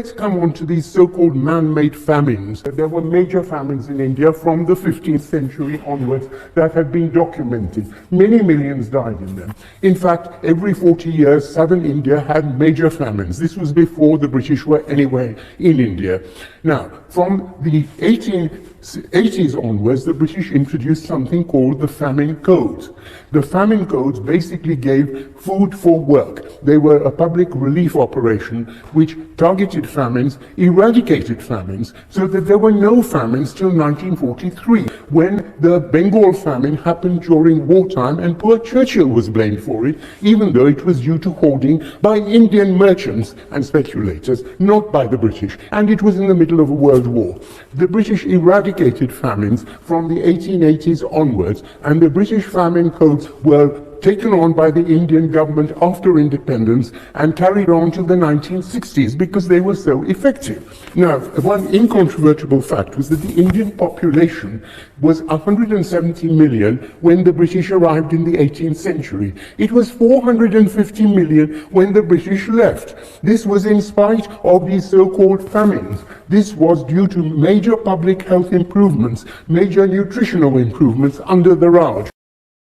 let's come on to these so-called man-made famines. There were major famines in India from the 15th century onwards that have been documented. Many millions died in them. In fact, every 40 years, southern India had major famines. This was before the British were anywhere in India. Now, from the 1880s onwards, the British introduced something called the Famine Codes. The Famine Codes basically gave food for work. They were a public relief operation which targeted famines, eradicated famines, so that there were no famines till 1943, when the Bengal famine happened during wartime, and poor Churchill was blamed for it, even though it was due to hoarding by Indian merchants and speculators, not by the British, and it was in the middle of a world war. The British eradicated famines from the 1880s onwards, and the British Famine Codes were taken on by the Indian government after independence and carried on to the 1960s because they were so effective. Now, one incontrovertible fact was that the Indian population was 170 million when the British arrived in the 18th century. It was 450 million when the British left. This was in spite of these so-called famines. This was due to major public health improvements, major nutritional improvements under the Raj.